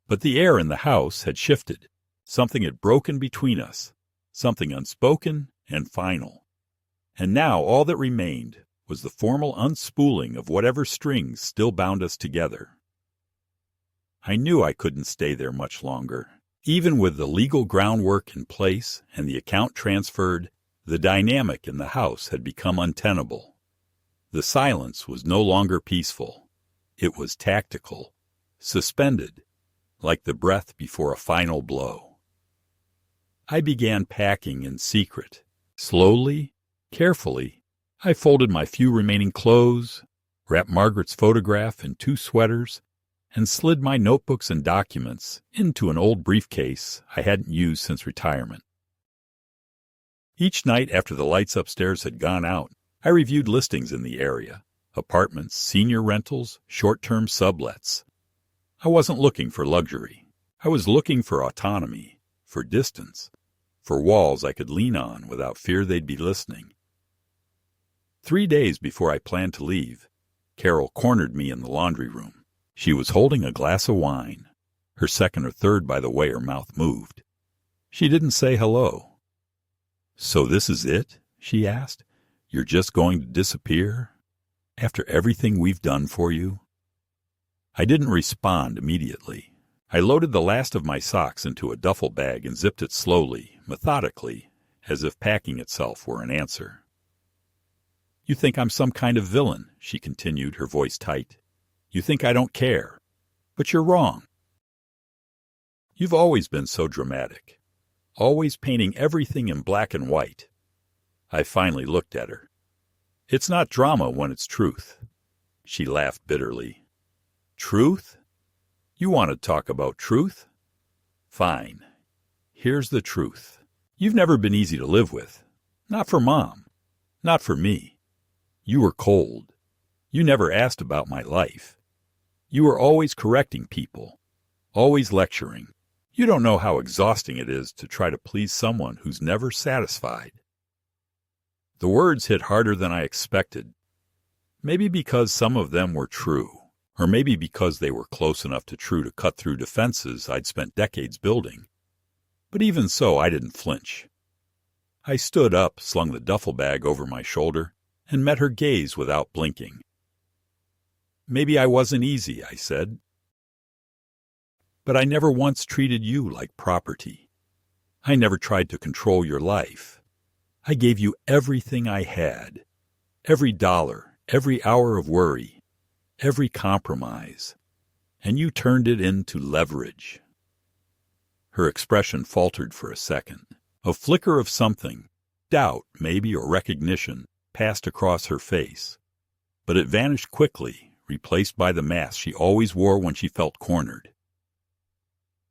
But the air in the house had shifted. Something had broken between us, something unspoken and final. And now all that remained was the formal unspooling of whatever strings still bound us together. I knew I couldn't stay there much longer. Even with the legal groundwork in place and the account transferred, the dynamic in the house had become untenable. The silence was no longer peaceful. It was tactical, suspended, like the breath before a final blow. I began packing in secret. Slowly, carefully, I folded my few remaining clothes, wrapped Margaret's photograph in 2 sweaters, and slid my notebooks and documents into an old briefcase I hadn't used since retirement. Each night after the lights upstairs had gone out, I reviewed listings in the area: apartments, senior rentals, short-term sublets. I wasn't looking for luxury. I was looking for autonomy, for distance, for walls I could lean on without fear they'd be listening. 3 days before I planned to leave, Carol cornered me in the laundry room. She was holding a glass of wine, her second or third by the way her mouth moved. She didn't say hello. "So this is it?" she asked. "You're just going to disappear? After everything we've done for you?" I didn't respond immediately. I loaded the last of my socks into a duffel bag and zipped it slowly, methodically, as if packing itself were an answer. "You think I'm some kind of villain," she continued, her voice tight. "You think I don't care. But you're wrong. You've always been so dramatic, always painting everything in black and white." I finally looked at her. "It's not drama when it's truth." She laughed bitterly. "Truth? You want to talk about truth? Fine. Here's the truth. You've never been easy to live with. Not for Mom. Not for me. You were cold. You never asked about my life. You were always correcting people, always lecturing. You don't know how exhausting it is to try to please someone who's never satisfied." The words hit harder than I expected. Maybe because some of them were true, or maybe because they were close enough to true to cut through defenses I'd spent decades building. But even so, I didn't flinch. I stood up, slung the duffel bag over my shoulder, and met her gaze without blinking. "Maybe I wasn't easy," I said. "But I never once treated you like property. I never tried to control your life. I gave you everything I had, every dollar, every hour of worry, every compromise, and you turned it into leverage." Her expression faltered for a second. A flicker of something, doubt maybe or recognition, passed across her face, but it vanished quickly, replaced by the mask she always wore when she felt cornered.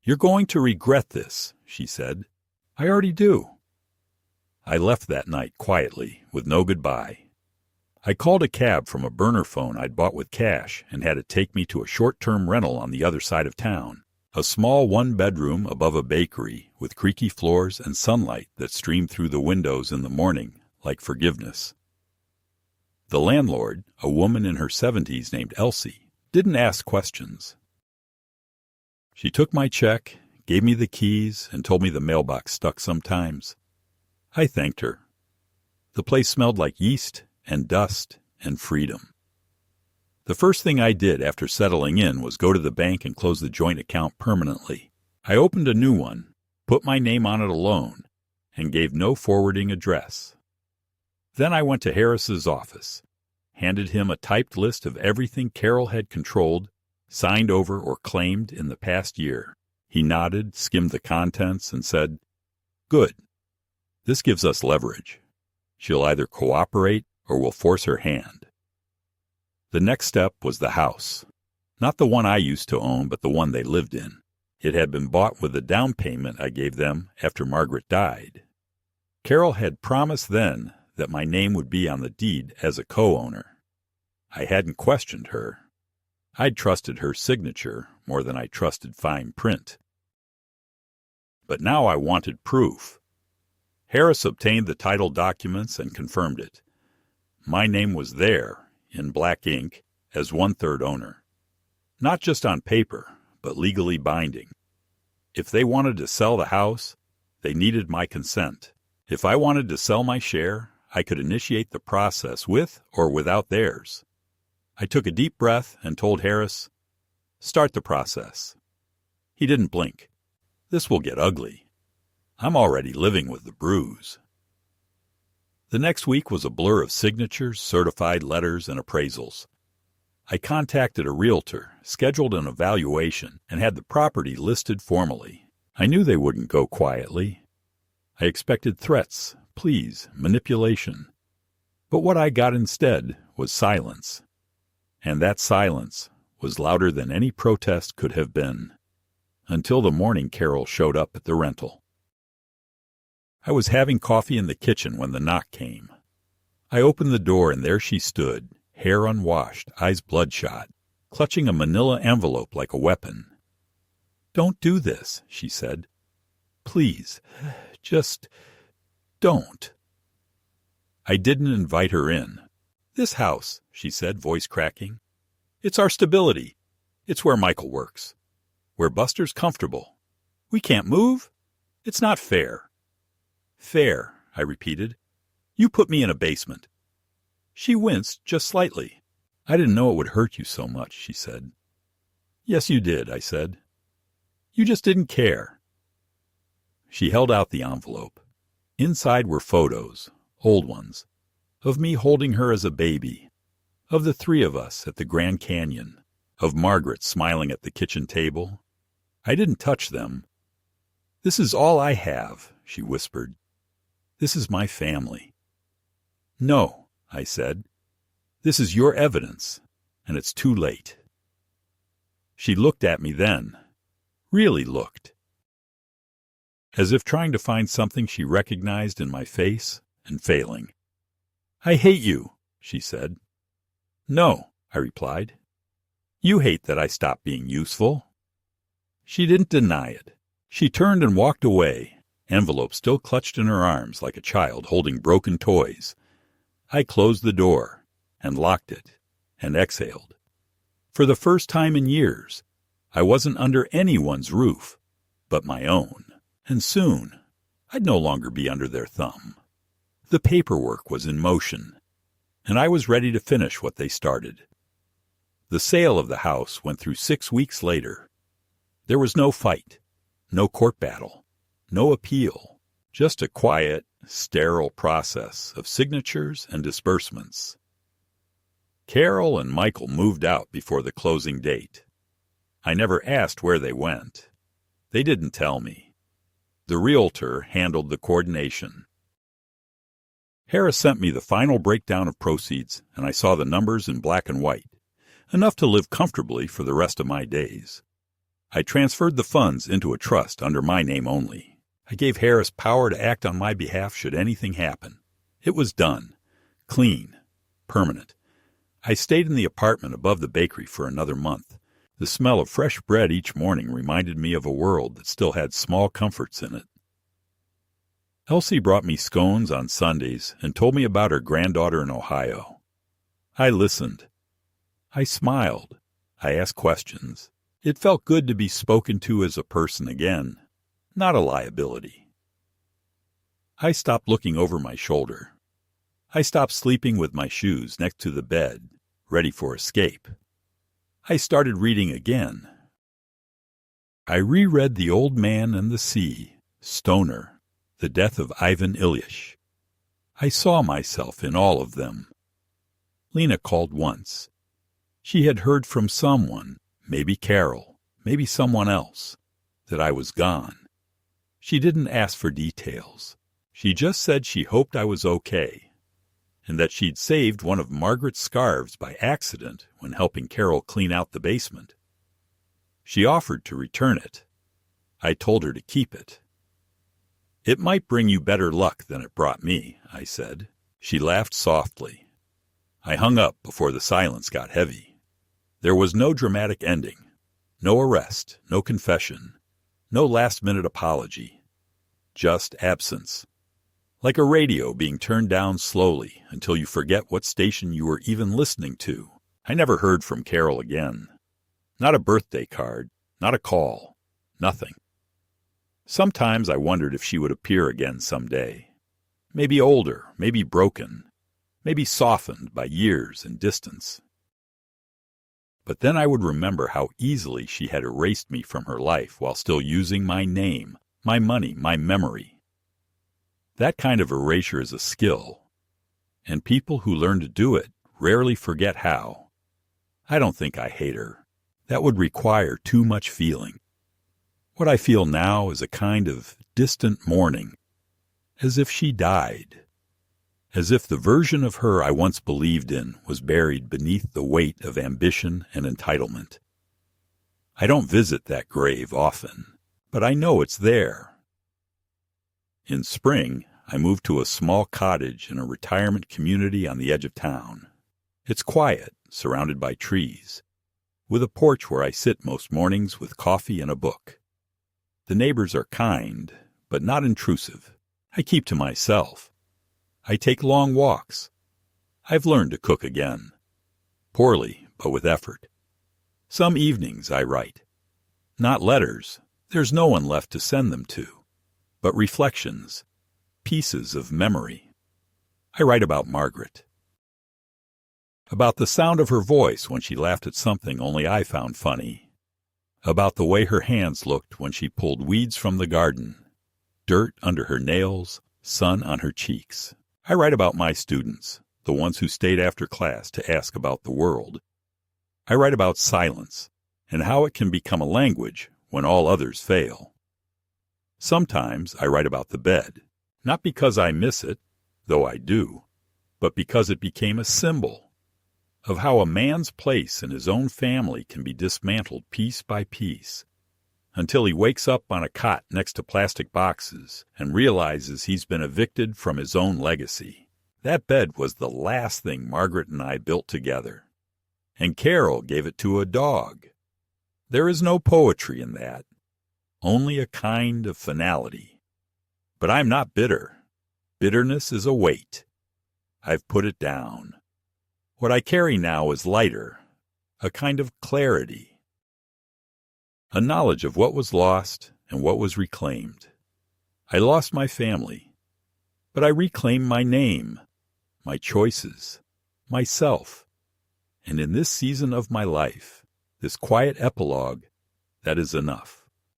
"You're going to regret this," she said. "I already do." I left that night quietly, with no goodbye. I called a cab from a burner phone I'd bought with cash and had it take me to a short-term rental on the other side of town, a small one-bedroom above a bakery with creaky floors and sunlight that streamed through the windows in the morning like forgiveness. The landlord, a woman in her 70s named Elsie, didn't ask questions. She took my check, gave me the keys, and told me the mailbox stuck sometimes. I thanked her. The place smelled like yeast and dust and freedom. The first thing I did after settling in was go to the bank and close the joint account permanently. I opened a new one, put my name on it alone, and gave no forwarding address. Then I went to Harris's office, handed him a typed list of everything Carol had controlled, signed over, or claimed in the past year. He nodded, skimmed the contents, and said, "Good. This gives us leverage. She'll either cooperate or we'll force her hand." The next step was the house. Not the one I used to own, but the one they lived in. It had been bought with the down payment I gave them after Margaret died. Carol had promised then that my name would be on the deed as a co-owner. I hadn't questioned her. I'd trusted her signature more than I trusted fine print. But now I wanted proof. Harris obtained the title documents and confirmed it. My name was there, in black ink, as 1/3 owner. Not just on paper, but legally binding. If they wanted to sell the house, they needed my consent. If I wanted to sell my share, I could initiate the process with or without theirs. I took a deep breath and told Harris, "Start the process." He didn't blink. "This will get ugly. I'm already living with the bruise." The next week was a blur of signatures, certified letters, and appraisals. I contacted a realtor, scheduled an evaluation, and had the property listed formally. I knew they wouldn't go quietly. I expected threats, pleas, manipulation. But what I got instead was silence. And that silence was louder than any protest could have been. Until the morning Carol showed up at the rental. I was having coffee in the kitchen when the knock came. I opened the door and there she stood, hair unwashed, eyes bloodshot, clutching a manila envelope like a weapon. "Don't do this," she said. "Please, just don't." I didn't invite her in. "This house," she said, voice cracking. "It's our stability. It's where Michael works. Where Buster's comfortable. We can't move. It's not fair." "Fair," I repeated. "You put me in a basement." She winced just slightly. "I didn't know it would hurt you so much," she said. "Yes, you did," I said. "You just didn't care." She held out the envelope. Inside were photos, old ones, of me holding her as a baby, of the three of us at the Grand Canyon, of Margaret smiling at the kitchen table. I didn't touch them. "This is all I have," she whispered. "This is my family." "No," I said. "This is your evidence, and it's too late." She looked at me then, really looked, as if trying to find something she recognized in my face and failing. "I hate you," she said. "No," I replied. "You hate that I stopped being useful." She didn't deny it. She turned and walked away, envelope still clutched in her arms like a child holding broken toys. I closed the door and locked it and exhaled. For the first time in years, I wasn't under anyone's roof but my own, and soon I'd no longer be under their thumb. The paperwork was in motion, and I was ready to finish what they started. The sale of the house went through 6 weeks later. There was no fight, no court battle, no appeal, just a quiet, sterile process of signatures and disbursements. Carol and Michael moved out before the closing date. I never asked where they went. They didn't tell me. The realtor handled the coordination. Harris sent me the final breakdown of proceeds, and I saw the numbers in black and white, enough to live comfortably for the rest of my days. I transferred the funds into a trust under my name only. I gave Harris power to act on my behalf should anything happen. It was done. Clean. Permanent. I stayed in the apartment above the bakery for another month. The smell of fresh bread each morning reminded me of a world that still had small comforts in it. Elsie brought me scones on Sundays and told me about her granddaughter in Ohio. I listened. I smiled. I asked questions. It felt good to be spoken to as a person again, not a liability. I stopped looking over my shoulder. I stopped sleeping with my shoes next to the bed, ready for escape. I started reading again. I reread The Old Man and the Sea, Stoner, The Death of Ivan Ilyich. I saw myself in all of them. Lena called once. She had heard from someone, maybe Carol, maybe someone else, that I was gone. She didn't ask for details. She just said she hoped I was okay. and that she'd saved one of Margaret's scarves by accident when helping Carol clean out the basement. She offered to return it. I told her to keep it. "It might bring you better luck than it brought me," I said. She laughed softly. I hung up before the silence got heavy. There was no dramatic ending, no arrest, no confession, no last-minute apology, just absence. Like a radio being turned down slowly until you forget what station you were even listening to. I never heard from Carol again. Not a birthday card, not a call, nothing. Sometimes I wondered if she would appear again someday. Maybe older, maybe broken, maybe softened by years and distance. But then I would remember how easily she had erased me from her life while still using my name, my money, my memory. That kind of erasure is a skill, and people who learn to do it rarely forget how. I don't think I hate her. That would require too much feeling. What I feel now is a kind of distant mourning, as if she died, as if the version of her I once believed in was buried beneath the weight of ambition and entitlement. I don't visit that grave often, but I know it's there. In spring, I moved to a small cottage in a retirement community on the edge of town. It's quiet, surrounded by trees, with a porch where I sit most mornings with coffee and a book. The neighbors are kind, but not intrusive. I keep to myself. I take long walks. I've learned to cook again. Poorly, but with effort. Some evenings I write. Not letters. There's no one left to send them to. But reflections, pieces of memory. I write about Margaret. About the sound of her voice when she laughed at something only I found funny. About the way her hands looked when she pulled weeds from the garden. Dirt under her nails, sun on her cheeks. I write about my students, the ones who stayed after class to ask about the world. I write about silence and how it can become a language when all others fail. Sometimes I write about the bed, not because I miss it, though I do, but because it became a symbol of how a man's place in his own family can be dismantled piece by piece, until he wakes up on a cot next to plastic boxes and realizes he's been evicted from his own legacy. That bed was the last thing Margaret and I built together, and Carol gave it to a dog. There is no poetry in that. Only a kind of finality. But I'm not bitter. Bitterness is a weight. I've put it down. What I carry now is lighter, a kind of clarity. A knowledge of what was lost and what was reclaimed. I lost my family, but I reclaimed my name, my choices, myself. And in this season of my life, this quiet epilogue, that is enough.